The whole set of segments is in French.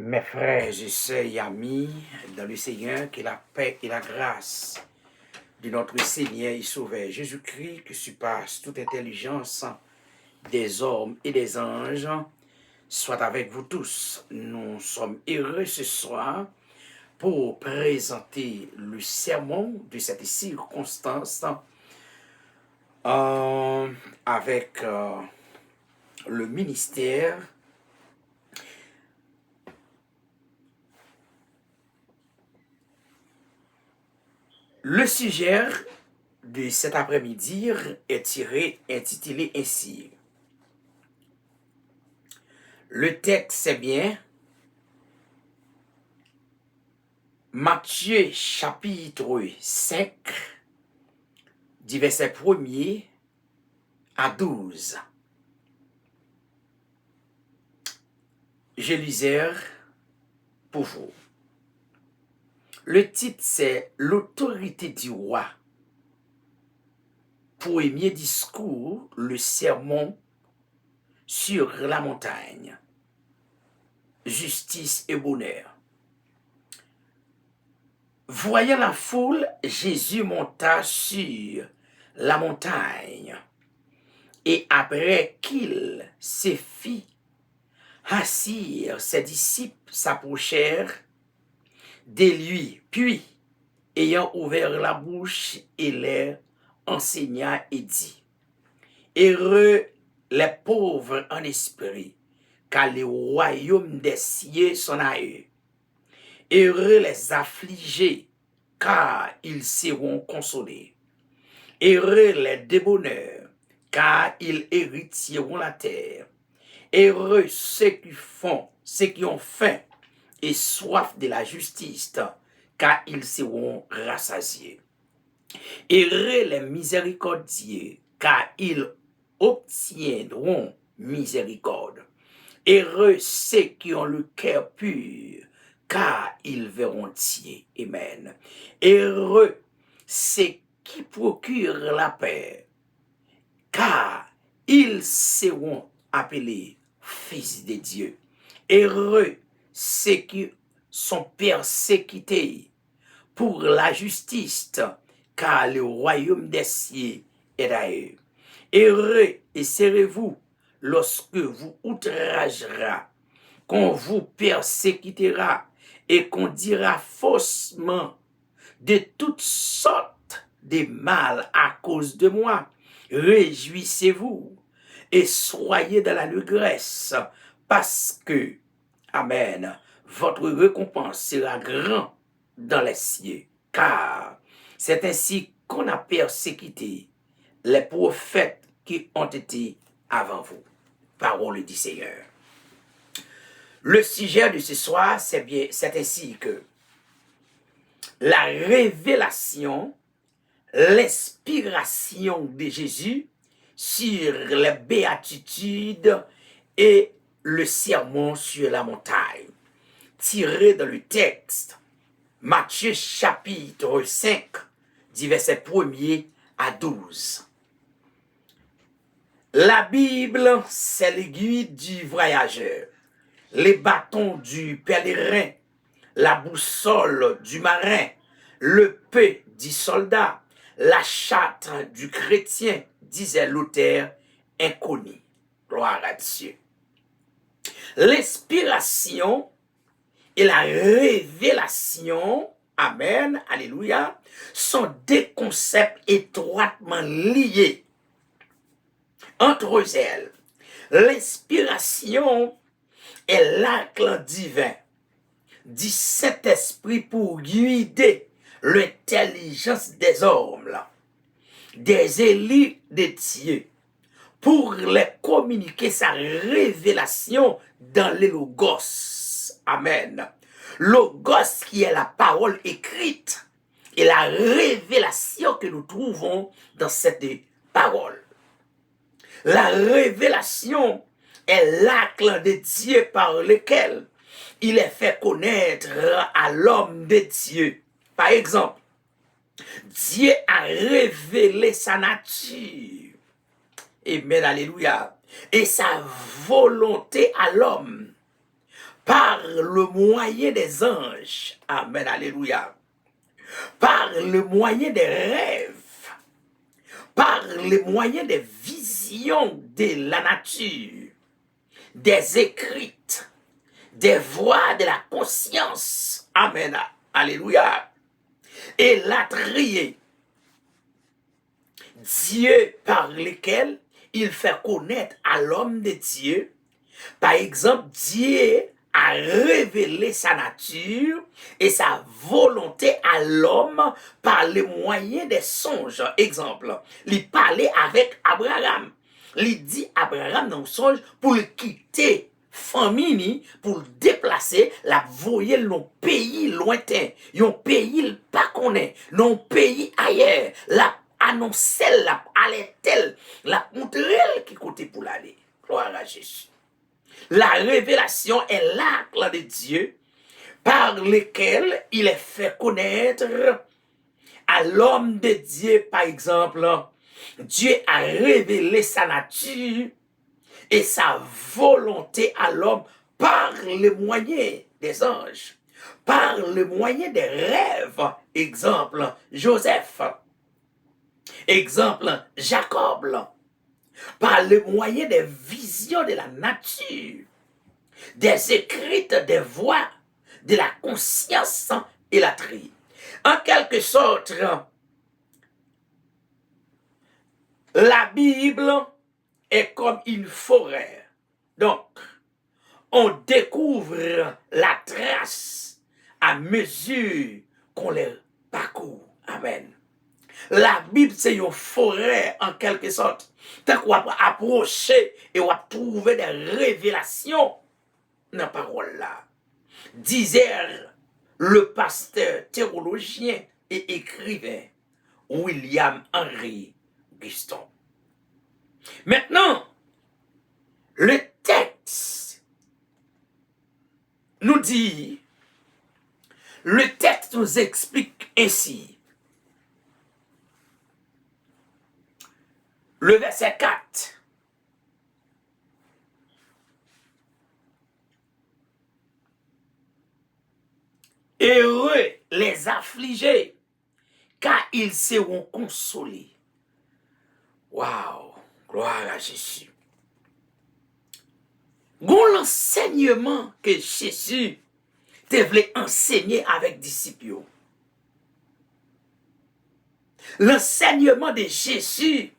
Mes frères et sœurs et amis dans le Seigneur, que la paix et la grâce de notre Seigneur et Sauveur Jésus-Christ, qui surpasse toute intelligence des hommes et des anges, soit avec vous tous. Nous sommes heureux ce soir pour présenter le sermon de cette circonstance avec le ministère Le sujet de cet après-midi est intitulé ainsi. Le texte c'est bien Matthieu chapitre 5, du verset 1er à 12. Je lisais pour vous. Le titre c'est L'autorité du roi. Premier discours, le sermon sur la montagne. Justice et bonheur. Voyant la foule, Jésus monta sur la montagne. Et après qu'il se fit assis, ses disciples s'approchèrent de lui, puis, ayant ouvert la bouche, il leur enseigna et dit, « Heureux les pauvres en esprit, car le royaume des cieux sont à eux. Heureux les affligés, car ils seront consolés. Heureux les débonnaires, car ils hériteront la terre. Heureux ceux qui ont faim et soif de la justice, car ils seront rassasiés. Heureux les miséricordieux, car ils obtiendront miséricorde. Heureux ceux qui ont le cœur pur, car ils verront Dieu. Amen. Heureux ceux qui procurent la paix, car ils seront appelés fils de Dieu. Heureux ceux qui sont persécutés pour la justice, car le royaume des cieux est à eux. Heureux et serrez-vous lorsque vous outragera, qu'on vous persécutera et qu'on dira faussement de toutes sortes de mal à cause de moi. Réjouissez-vous et soyez dans la légresse, parce que, amen, votre récompense sera grande dans les cieux, car c'est ainsi qu'on a persécuté les prophètes qui ont été avant vous. Parole du Seigneur. Le sujet de ce soir, c'est ainsi que la révélation, l'inspiration de Jésus sur les béatitudes et le sermon sur la montagne, tiré dans le texte Matthieu chapitre 5, du verset 1er à 12. La Bible, c'est l'aiguille du voyageur, les bâtons du pèlerin, la boussole du marin, le peu du soldat, la charte du chrétien, disait l'auteur inconnu. Gloire à Dieu. L'inspiration et la révélation, amen, alléluia, sont des concepts étroitement liés entre elles. L'inspiration est l'acte divin du Saint-Esprit pour guider l'intelligence des hommes, des élus de Dieu, pour les communiquer sa révélation dans les logos. Amen. Logos qui est la parole écrite et la révélation que nous trouvons dans cette parole. La révélation est l'acte de Dieu par lequel il est fait connaître à l'homme de Dieu. Par exemple, Dieu a révélé sa nature. Amen, alléluia. Et sa volonté à l'homme par le moyen des anges. Amen, alléluia. Par le moyen des rêves, par le moyen des visions de la nature, des écrits, des voix de la conscience. Amen, alléluia. Et l'a trié. Dieu par lequel il fait connaître à l'homme de Dieu. Par exemple, Dieu a révélé sa nature et sa volonté à l'homme par le moyen des songes. Exemple, il parlait avec Abraham. Il dit à Abraham dans le songe pour le quitter famille, pour le déplacer, la voyer dans pays lointain, un pays pas connaît, dans pays ailleurs, la annoncer, la aller la montrer qui côté pour l'aller. Gloire à Jésus. La révélation est l'acte de Dieu par lequel il est fait connaître à l'homme de Dieu, par exemple. Dieu a révélé sa nature et sa volonté à l'homme par le moyen des anges, par le moyen des rêves. Exemple, Joseph. Exemple, Jacob. Par le moyen des visions de la nature, des écrits, des voix, de la conscience et la tri. En quelque sorte, la Bible est comme une forêt. Donc, on découvre la trace à mesure qu'on les parcourt. Amen. La Bible, c'est une forêt en quelque sorte. Tant qu'on va approcher et on va trouver des révélations dans la parole là. Disait le pasteur théologien et écrivain William Henry Guston. Maintenant, le texte nous dit, le texte nous explique ainsi. Le verset 4. Heureux les affligés, car ils seront consolés. Waouh, gloire à Jésus. Bon l'enseignement que Jésus te voulait enseigner avec disciples. L'enseignement de Jésus,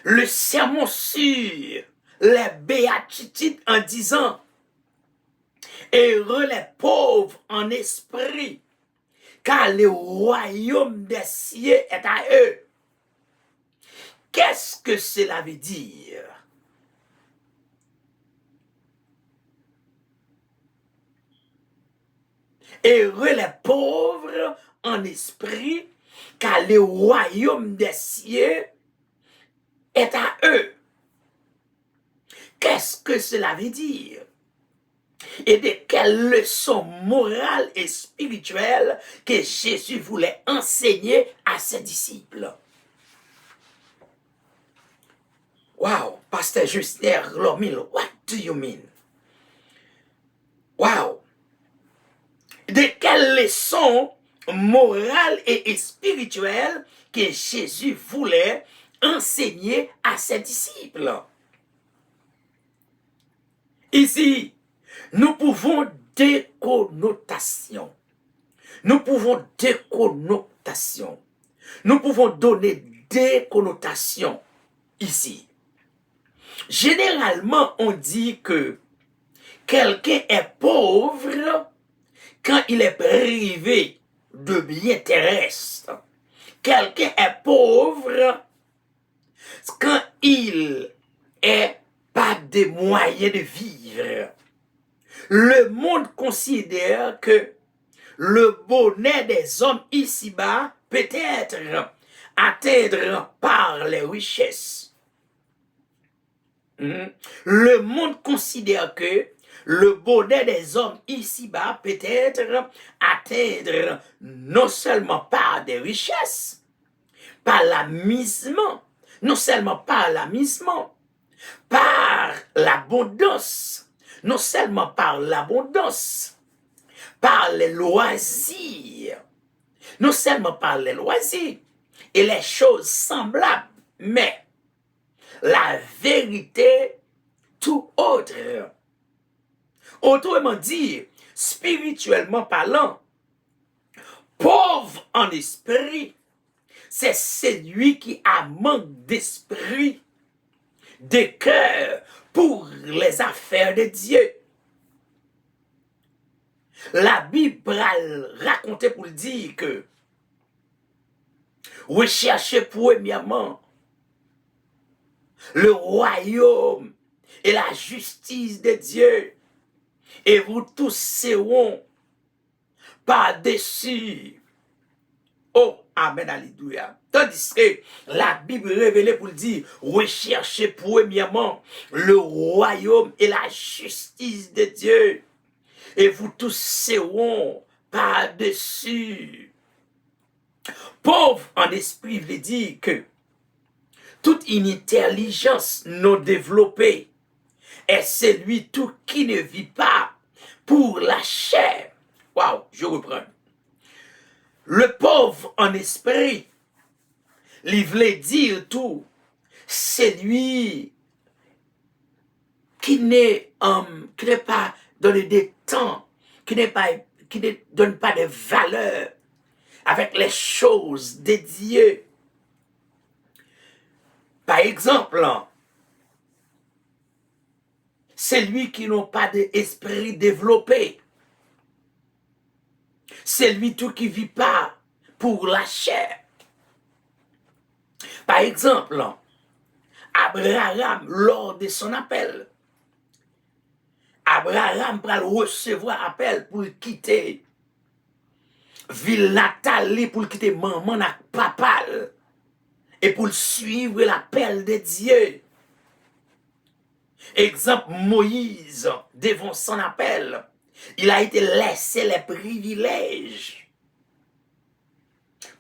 le sermon sur les béatitudes en disant heureux les pauvres en esprit, car le royaume des cieux est à eux. Qu'est-ce que cela veut dire? Heureux les pauvres en esprit, car le royaume des cieux est à eux. Qu'est-ce que cela veut dire? Et de quelle leçon morale et spirituelle que Jésus voulait enseigner à ses disciples? Wow, Pasteur Justin Lomil, what do you mean? Wow. De quelle leçon morale et spirituelle que Jésus voulait enseigner à ses disciples? Ici, nous pouvons déconnotation. Nous pouvons déconnotation. Nous pouvons donner des connotations ici. Généralement, on dit que quelqu'un est pauvre quand il est privé de biens terrestres. Quelqu'un est pauvre quand il est pas de moyens de vivre. Le monde considère que le bonheur des hommes ici-bas peut être atteint par les richesses. Le monde considère que le bonheur des hommes ici-bas peut être atteint non seulement par des richesses, par l'amusement, non sellement par l'amusement, par l'abondance, non seulement par l'abondance, par les loisirs, non seulement par les loisirs et les choses semblables, mais la vérité tout autre. Autrement dit, spirituellement parlant, pauvre en esprit, c'est celui qui a manque d'esprit, de cœur pour les affaires de Dieu. La Bible raconte pour dire que recherchez premièrement le royaume et la justice de Dieu, et vous tous seront par-dessus. Oh, amen, alléluia. Tandis que la Bible révélée pour dire, recherchez premièrement le royaume et la justice de Dieu, et vous tous seront par-dessus. Pauvre en esprit veut dire que toute une intelligence non développée est celui tout qui ne vit pas pour la chair. Waouh, je reprends. Le pauvre en esprit, il veut dire tout, celui qui n'est pas donné des temps, qui ne donne pas de valeur avec les choses de Dieu. Par exemple, celui qui n'a pas d'esprit développé, celui tout qui ne vit pas pour la chair. Par exemple, Abraham, lors de son appel, Abraham va recevoir appel pour quitter ville natale, pour quitter maman et papa, et pour suivre l'appel de Dieu. Exemple, Moïse, devant son appel, il a été laissé les privilèges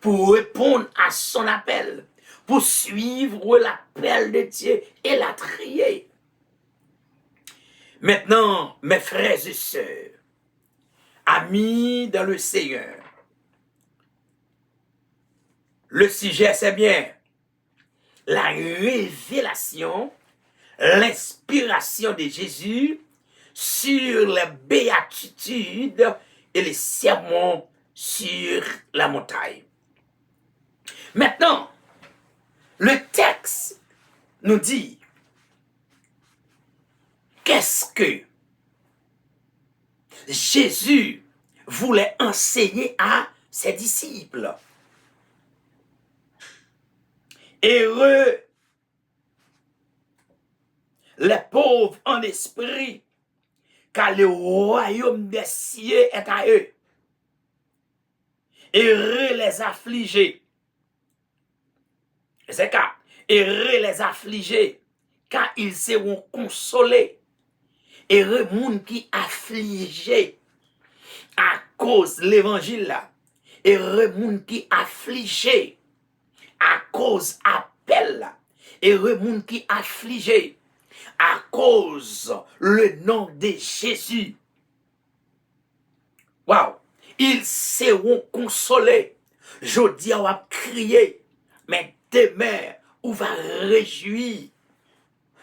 pour répondre à son appel, pour suivre l'appel de Dieu et la trier. Maintenant, mes frères et sœurs, amis dans le Seigneur, le sujet c'est bien la révélation, l'inspiration de Jésus sur les béatitudes et les sermons sur la montagne. Maintenant, le texte nous dit qu'est-ce que Jésus voulait enseigner à ses disciples. Heureux les pauvres en esprit, car le royaume des cieux est à eux. Heureux les affligés. C'est car, heureux les affligés, car ils seront consolés. Heureux moun qui affligé à cause de l'évangile là. Heureux moun qui affligé à cause appel là. Heureux moun qui affligé à cause le nom de Jésus. Waouh! Ils seront consolés. Je dis on va crier, mais demain on va réjouir.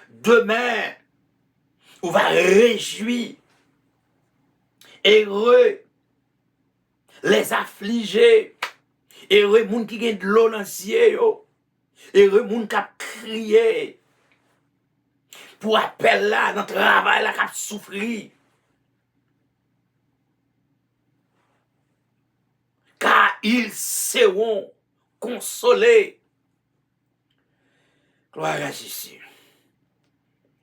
Demain on va réjouir. Heureux les affligés. Heureux moun qui gagne de l'eau dans les yeux. Heureux moun qui a crié. Pour appel là, dans le travail là, qui a souffert. Car ils seront consolés. Gloire à Jésus.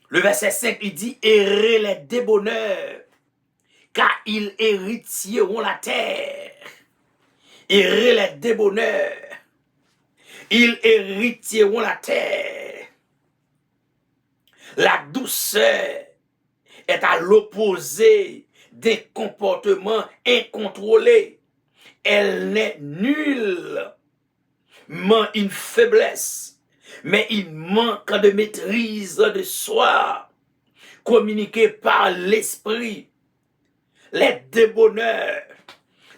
Le verset 5, il dit, heureux les débonneurs, car ils hériteront la terre. Heureux les débonneurs, ils hériteront la terre. La douceur est à l'opposé des comportements incontrôlés. Elle n'est nullement une faiblesse, mais il manque de maîtrise de soi. communiqués par l'esprit, les débonnaires.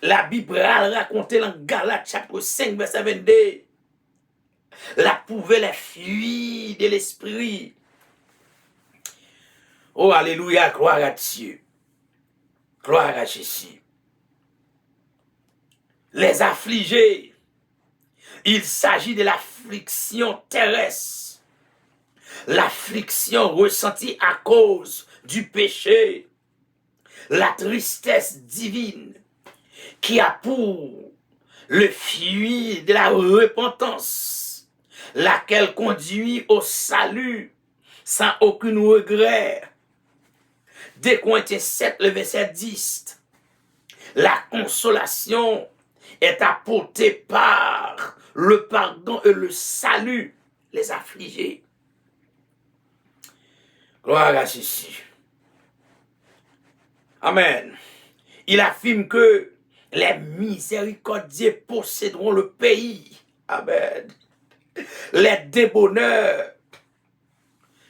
La Bible raconte dans Galates chapitre 5, verset 22. La pouvait les fuir de l'esprit. Oh, alléluia, gloire à Dieu. Gloire à Jésus. Les affligés. Il s'agit de l'affliction terrestre. L'affliction ressentie à cause du péché. La tristesse divine qui a pour le fruit de la repentance, laquelle conduit au salut sans aucun regret. 2 Corinthiens 7, le verset 10. La consolation est apportée par le pardon et le salut, les affligés. Gloire à Jésus. Amen. Il affirme que les miséricordieux posséderont le pays. Amen. Les débonneurs.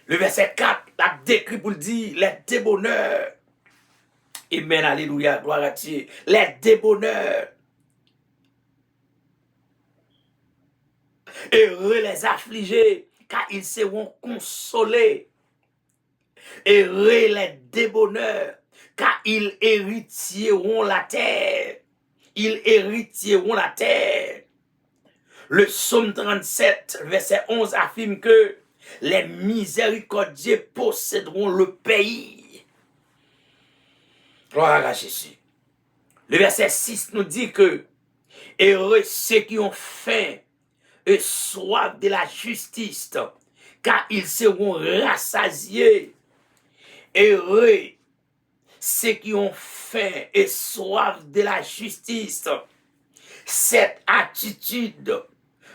Le verset 4 la décrit pour le dire, les débonneurs. Amen, alléluia, gloire à Dieu. Les débonneurs. Heureux les affligés, car ils seront consolés. Heureux les débonneurs, car ils hériteront la terre. Ils hériteront la terre. Le psaume 37, verset 11 affirme que les miséricordieux posséderont le pays. Gloire à Jésus. Le verset 6 nous dit que heureux ceux qui ont faim et soif de la justice, car ils seront rassasiés. Heureux ceux qui ont faim et soif de la justice. Cette attitude,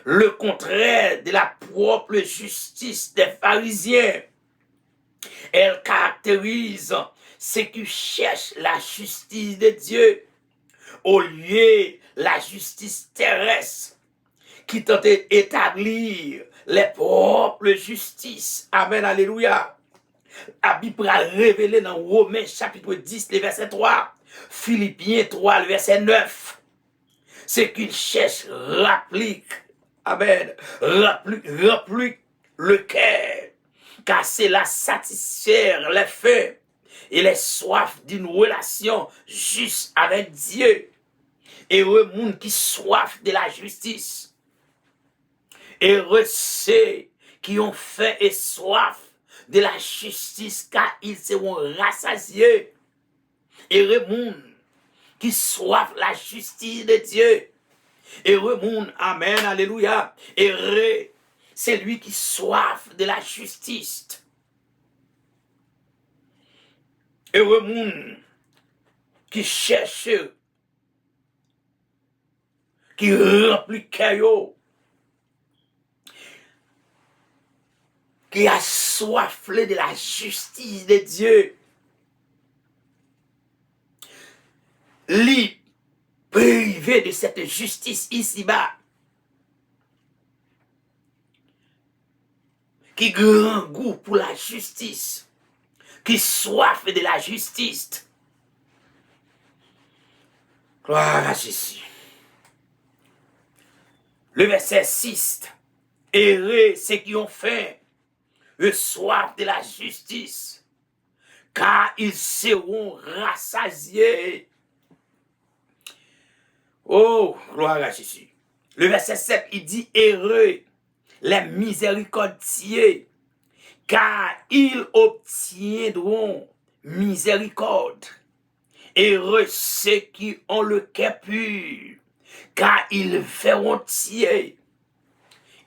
le contraire de la propre justice des pharisiens, elle caractérise ceux qui cherchent la justice de Dieu au lieu de la justice terrestre qui tente d'établir les propres justices. Amen, alléluia. La Bible a révélé dans Romains chapitre 10, le verset 3, Philippiens 3, le verset 9. Ce qu'ils cherchent rapplique, amen, rapplique le cœur, car c'est là satisfaire les faits et les soifs d'une relation juste avec Dieu. Heureux monde qui soif de la justice. Heureux ceux qui ont faim et soif de la justice, car ils seront rassasiés. Heureux monde qui soif la justice de Dieu. Heureux monde, amen, alléluia. Heureux, c'est lui qui soif de la justice. Heureux monde qui cherche, qui remplit caillot, qui a soif de la justice de Dieu. Libre, privé de cette justice ici-bas, qui grand goût pour la justice, qui soif de la justice. Gloire à Jésus. Le verset 6. Heureux ceux qui ont faim et soif de la justice, car ils seront rassasiés. Oh, gloire à Jésus. Le verset 7, il dit heureux les miséricordieux, car ils obtiendront miséricorde. Heureux ceux qui ont le cœur pur, car ils verront Dieu.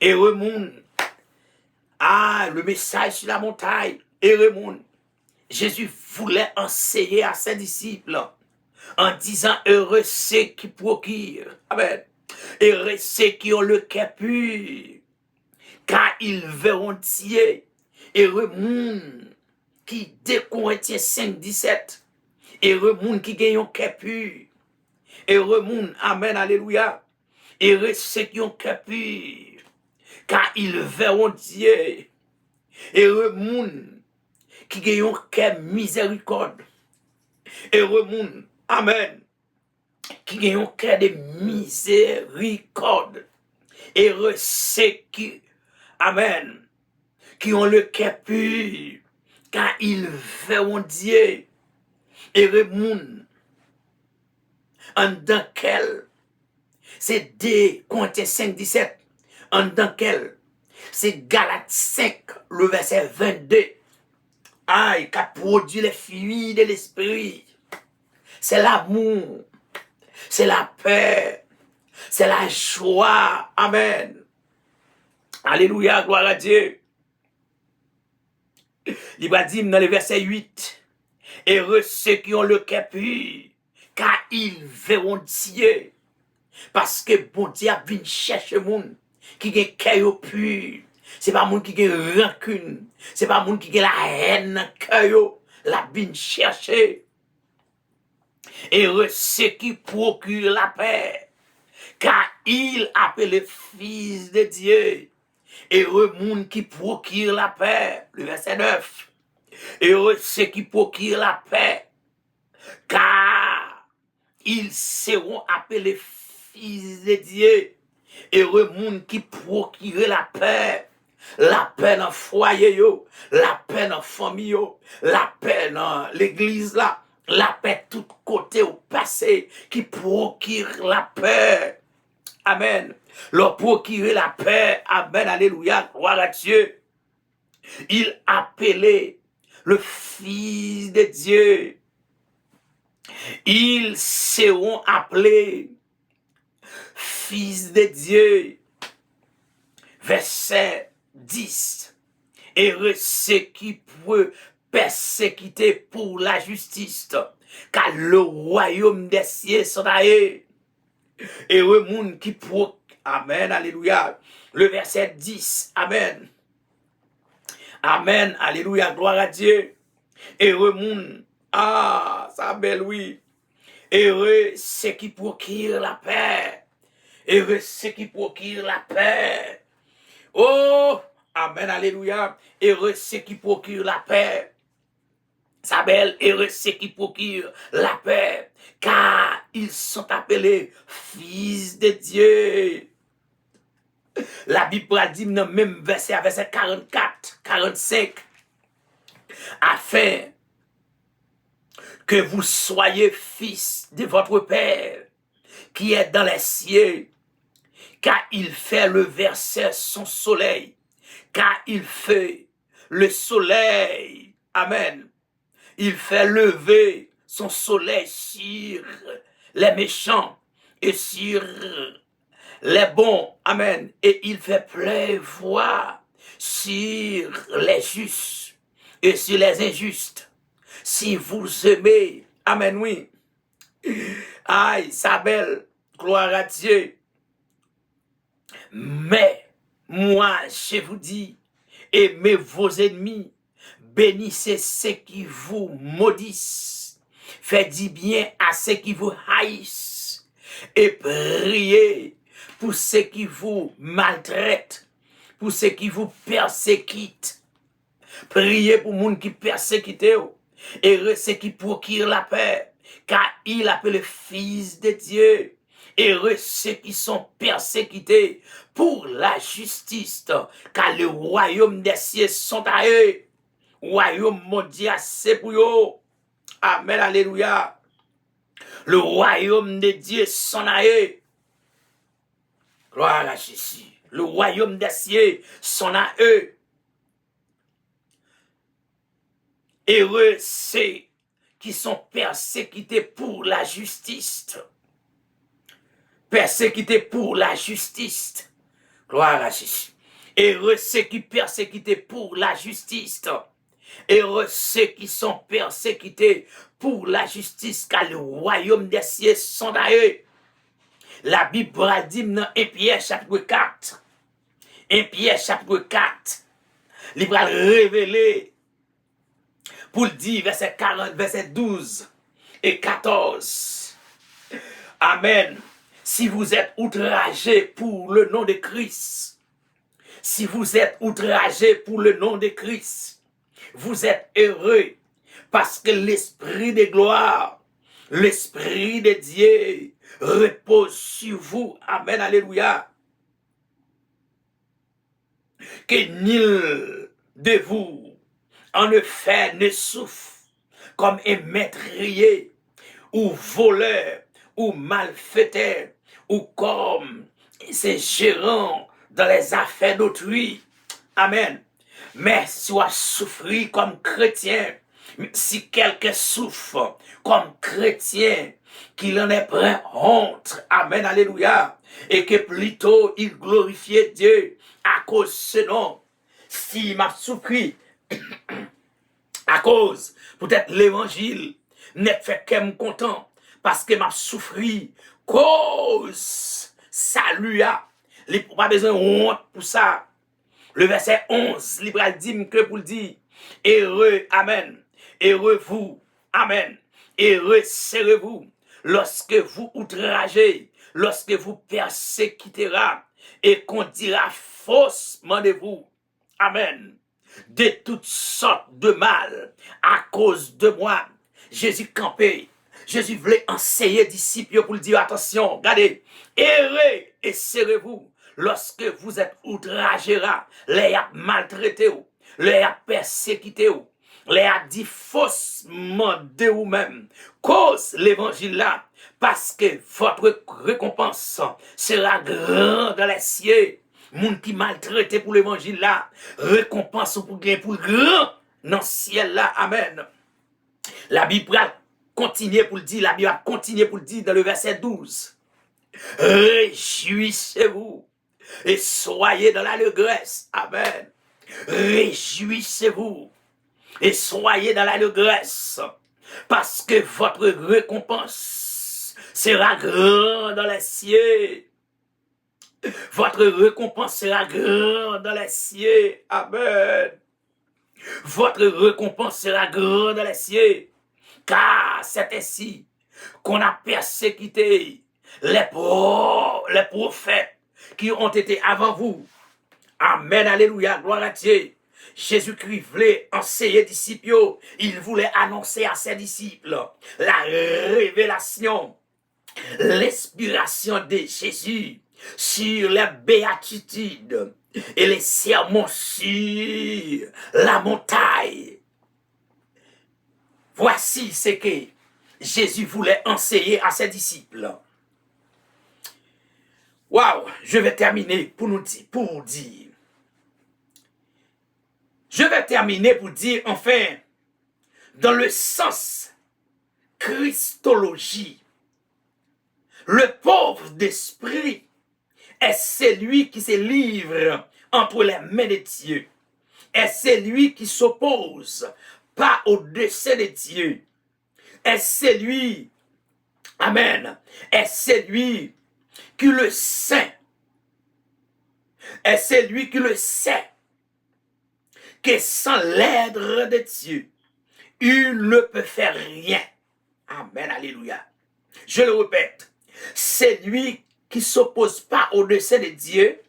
Heureux monde. Ah, le message sur la montagne. Heureux monde. Jésus voulait enseigner à ses disciples en disant heureux ceux qui procurent. Amen. Heureux ceux qui ont le cœur pur, car ils verront Dieu. Heureux monde qui, 2 Corinthiens 5, 17. Heureux monde qui gagne un cœur pur. Heureux monde, amen, alléluia. Heureux ceux qui ont cœur pur, car ils verront Dieu. Heureux monde qui gagne un cœur miséricorde. Heureux monde, amen, qui gagne un cœur de miséricorde. Heureux ceux qui, amen, qui ont le cœur pur, car ils verront Dieu. Heureux monde, en dans quel, c'est 2 Corinthiens 5, 17, en dans quel, c'est Galates 5, le verset 22. Aïe, qui a produit les fruits de l'esprit. C'est l'amour, c'est la paix, c'est la joie. Amen. Alléluia, gloire à Dieu. Il va dire dans le verset 8, heureux ceux qui ont le cœur pur, car ils verront Dieu. Parce que bon Dieu vient chercher monde qui a un cœur pur. C'est pas monde qui a rancune. C'est pas monde qui a la haine dans le cœur. La vient chercher. Heureux ceux qui procurent la paix, car il appelle le Fils de Dieu. Heureux monde qui procure la paix. Le verset 9. Heureux ceux qui procurent la paix, car ils seront appelés fils de Dieu. Heureux monde qui procure la paix dans le foyer, la paix dans la famille, la paix dans l'église, la paix de tous côtés au passé, qui procure la paix. Amen. Leur procurer la paix. Amen. Alléluia. Gloire à Dieu. Il appelait le Fils de Dieu. Ils seront appelés Fils de Dieu. Verset 10. Heureux ceux qui peuvent persécuter pour la justice, car le royaume des cieux sera eux. Heureux monde qui pour. Amen, alléluia. Le verset 10. Amen. Amen, alléluia, gloire à Dieu. Heureux monde. Ah, ça belle, oui. Heureux ceux qui procurent la paix. Heureux ceux qui procurent la paix. Oh, amen, alléluia. Heureux ceux qui procurent la paix. Sa belle, heureux ceux qui procurent la paix, car ils sont appelés fils de Dieu. La Bible dit dans le même verset, verset 44, 45, afin que vous soyez fils de votre Père qui est dans les cieux, car il fait lever son soleil, car il fait le soleil, amen, il fait lever son soleil sur les méchants et sur les bons, amen, et il fait pleuvoir sur les justes et sur les injustes. Si vous aimez, amen, oui, aïe, sa belle, gloire à Dieu. Mais, moi, je vous dis, aimez vos ennemis, bénissez ceux qui vous maudissent, faites du bien à ceux qui vous haïssent, et priez pour ceux qui vous maltraitent, pour ceux qui vous persécutent. Priez pour les gens qui persécutent, et ceux qui procurent la paix, car il appelle le Fils de Dieu. Heureux ceux qui sont persécutés pour la justice, car le royaume des cieux sont à eux. Royaume mondial, c'est pour eux. Amen, alléluia. Le royaume de Dieu sont à eux. Gloire à Jésus. Le royaume des cieux sont à eux. Heureux ceux qui sont persécutés pour la justice. Persécutés pour la justice. Gloire à Jésus. Heureux ceux qui persécutés pour la justice. Heureux ceux qui sont persécutés pour la justice, car le royaume des cieux sont à eux. La Bible a dit dans 1 Pierre chapitre 4. 1 Pierre chapitre 4. Il va révéler pour le dire verset 40, verset 12 et 14. Amen. Si vous êtes outragés pour le nom de Christ, si vous êtes outragés pour le nom de Christ, Vous êtes heureux parce que l'Esprit de gloire, l'Esprit de Dieu repose sur vous. Amen, alléluia. Que nul de vous, en effet, ne souffre comme un meurtrier, ou voleur, ou malfaiteur, ou comme ces gérants dans les affaires d'autrui. Amen. Mais soit souffrir comme chrétien. Si quelqu'un souffre comme chrétien, qu'il en ait pris honte. Amen, alléluia. Et que plutôt il glorifie Dieu à cause de ce nom. S'il m'a souffert à cause, peut-être l'évangile n'est fait qu'un content parce que m'a souffert cause salut a. Il n'y a pas besoin de honte pour ça. Le verset 11, Libral dit que pour le dire, heureux, amen, heureux vous, amen, heureux serez-vous, lorsque vous outragez, lorsque vous persécutera, et qu'on dira faussement de vous, amen, de toutes sortes de mal, à cause de moi, Jésus campé, Jésus voulait enseigner disciples pour le dire, attention, regardez, heureux et serrez-vous, lorsque vous êtes outragés, les a maltraités, les a persécutés, les a dit faussement de vous-même, cause l'évangile là, parce que votre récompense sera grande dans les cieux. Moun qui maltraité pour l'évangile là, récompense pour le grand dans le ciel là, amen. La Bible continue pour le dire, la Bible a continué pour le dire dans le verset 12. Réjouissez-vous et soyez dans l'allégresse. Amen. Réjouissez-vous et soyez dans l'allégresse parce que votre récompense sera grande dans les cieux. Votre récompense sera grande dans les cieux. Amen. Votre récompense sera grande dans les cieux. Car c'est ainsi qu'on a persécuté les prophètes qui ont été avant vous. Amen, alléluia, gloire à Dieu. Jésus-Christ voulait enseigner aux disciples, il voulait annoncer à ses disciples la révélation, l'inspiration de Jésus sur les béatitudes et les sermons sur la montagne. Voici ce que Jésus voulait enseigner à ses disciples. Waouh, je vais terminer pour dire. Je vais terminer pour dire, enfin, dans le sens Christologie, le pauvre d'esprit est celui qui se livre entre les mains de Dieu. Est celui qui s'oppose pas au dessein de Dieu. Est celui, amen, est celui qui le sait. Est celui qui le sait que sans l'aide de Dieu, il ne peut faire rien. Amen, alléluia. Je le répète, c'est lui qui ne s'oppose pas au dessein de Dieu.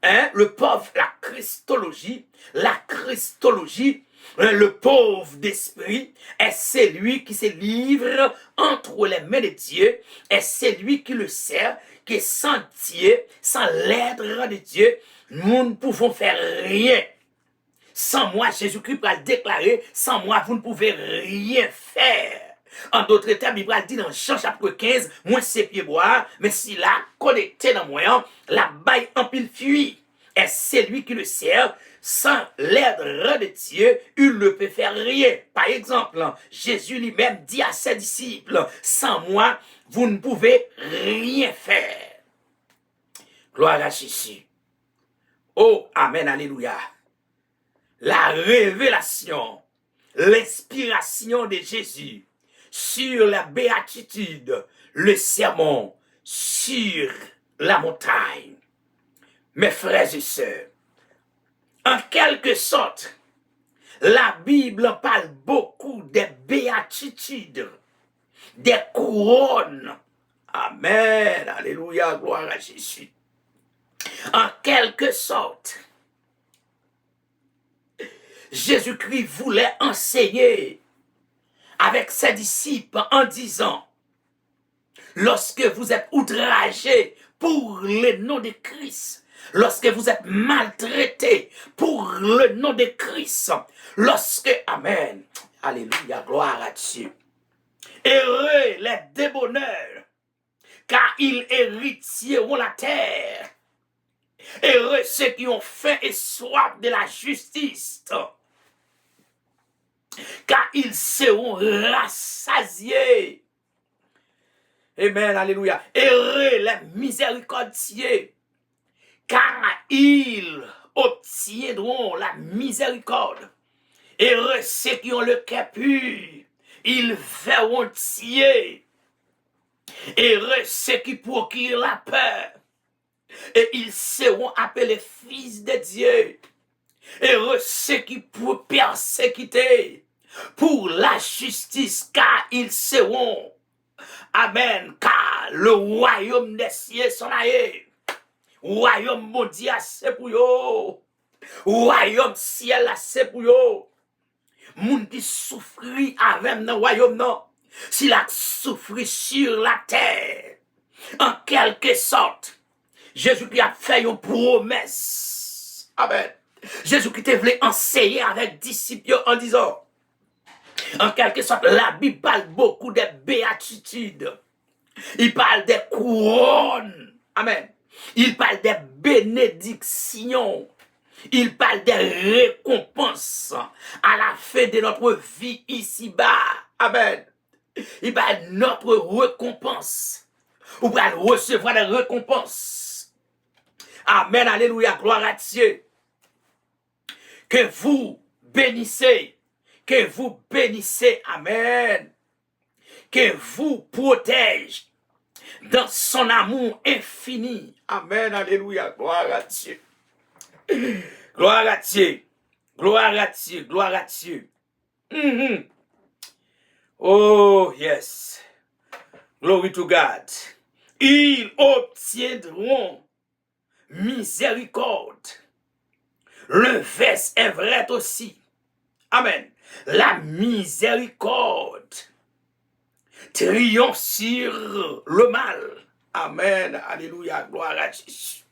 Hein, le pauvre, la Christologie, le pauvre d'esprit est celui qui se livre entre les mains de Dieu, est celui qui le sert, que sans Dieu, sans l'aide de Dieu, nous ne pouvons faire rien. Sans moi, Jésus-Christ va le déclarer, sans moi, vous ne pouvez rien faire. En d'autres termes, il va le dire dans Jean chapitre 15, moi c'est pieds boire, mais s'il a connecté dans moi, la baille en pile fuit. Et c'est lui qui le sert, sans l'aide de Dieu, il ne peut faire rien. Par exemple, Jésus lui-même dit à ses disciples, sans moi, vous ne pouvez rien faire. Gloire à Jésus. Oh, amen, alléluia. La révélation, l'inspiration de Jésus sur la béatitude, le sermon sur la montagne. Mes frères et sœurs, en quelque sorte, la Bible parle beaucoup des béatitudes, des couronnes. Amen, alléluia, gloire à Jésus. En quelque sorte, Jésus-Christ voulait enseigner avec ses disciples en disant, lorsque vous êtes outragés pour le nom de Christ, lorsque vous êtes maltraités pour le nom de Christ, lorsque, amen, alléluia, gloire à Dieu, heureux les débonneurs, car ils hériteront la terre, heureux ceux qui ont faim et soif de la justice, car ils seront rassasiés. Amen, alléluia. Heureux les miséricordieux, car ils obtiendront la miséricorde. Heureux ceux qui ont le cœur pur, ils verront Dieu. Heureux ceux qui procurent la paix, et ils seront appelés fils de Dieu. Heureux ceux qui persécuter pour la justice, car ils seront, amen, car le royaume des cieux sont là. Royaume mondial, c'est pour yo. Royaume ciel, c'est pour yo. Moun qui souffrit avec le royaume, non. S'il a souffri sur la terre, en quelque sorte, Jésus-Christ a fait une promesse. Amen. Jésus-Christ voulait enseigner avec disciples en disant, en quelque sorte, la Bible parle beaucoup de béatitudes. Il parle des couronnes. Amen. Il parle des bénédictions. Il parle des récompenses à la fin de notre vie ici-bas. Amen. Il parle de notre récompense. Vous allez recevoir des récompenses. Amen. Alléluia. Gloire à Dieu. Que vous bénissez. Que vous bénissez. Amen. Que vous protège dans son amour infini. Amen. Alléluia. Gloire à Dieu. Gloire à Dieu. Gloire à Dieu. Gloire à Dieu. Oh, yes. Glory to God. Ils obtiendront miséricorde. Le verset est vrai aussi. Amen. La miséricorde triomphe sur le mal. Amen. Alléluia. Gloire à Jésus.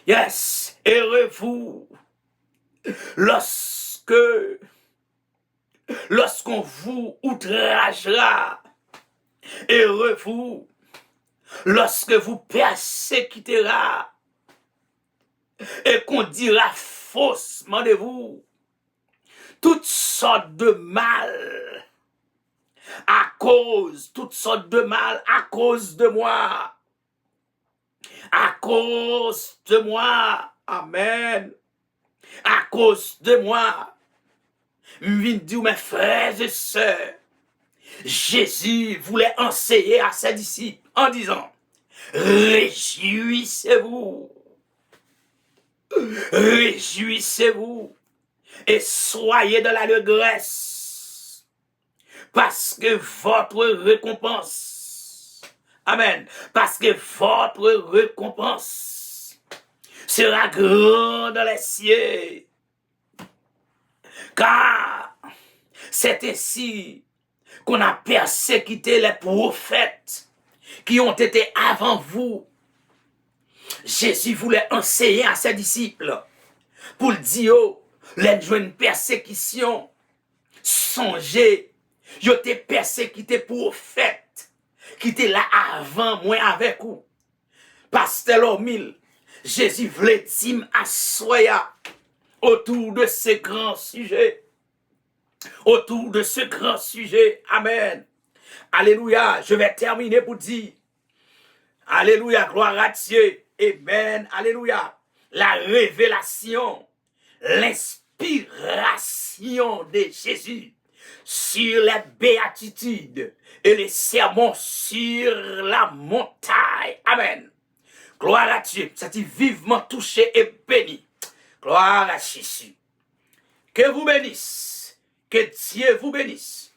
Yes. Heureux vous lorsqu'on vous outragera. Heureux vous lorsque vous persécutera et qu'on dira faussement de vous toutes sortes de mal toutes sortes de mal à cause de moi. À cause de moi. Amen. À cause de moi. Mes frères et sœurs, Jésus voulait enseigner à ses disciples en disant, réjouissez-vous. Réjouissez-vous et soyez dans l'allégresse parce que votre récompense, amen, parce que votre récompense sera grande dans les cieux. Car c'est ainsi qu'on a persécuté les prophètes qui ont été avant vous. Jésus voulait enseigner à ses disciples pour dire, les jeunes persécutions, songez, ils ont été persécutés prophètes qui étaient là avant moi avec vous. Pasteur Lomil, Jésus voulait dire à soya autour de ce grand sujet. Autour de ce grand sujet. Amen. Alléluia. Je vais terminer pour dire. Alléluia. Gloire à Dieu. Amen. Alléluia. La révélation, l'inspiration de Jésus sur les béatitudes et les sermons sur la montagne. Amen. Gloire à Dieu. Ça dit vivement touché et béni. Gloire à Jésus. Que vous bénisse. Que Dieu vous bénisse.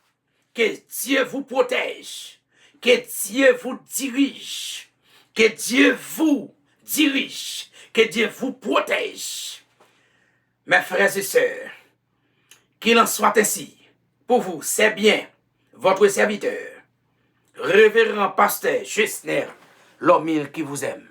Que Dieu vous protège. Que Dieu vous dirige. Que Dieu vous dirige. Que Dieu vous protège. Mes frères et sœurs, Qu'il en soit ainsi. Pour vous, c'est bien votre serviteur, révérend pasteur Gessner, l'homme qui vous aime.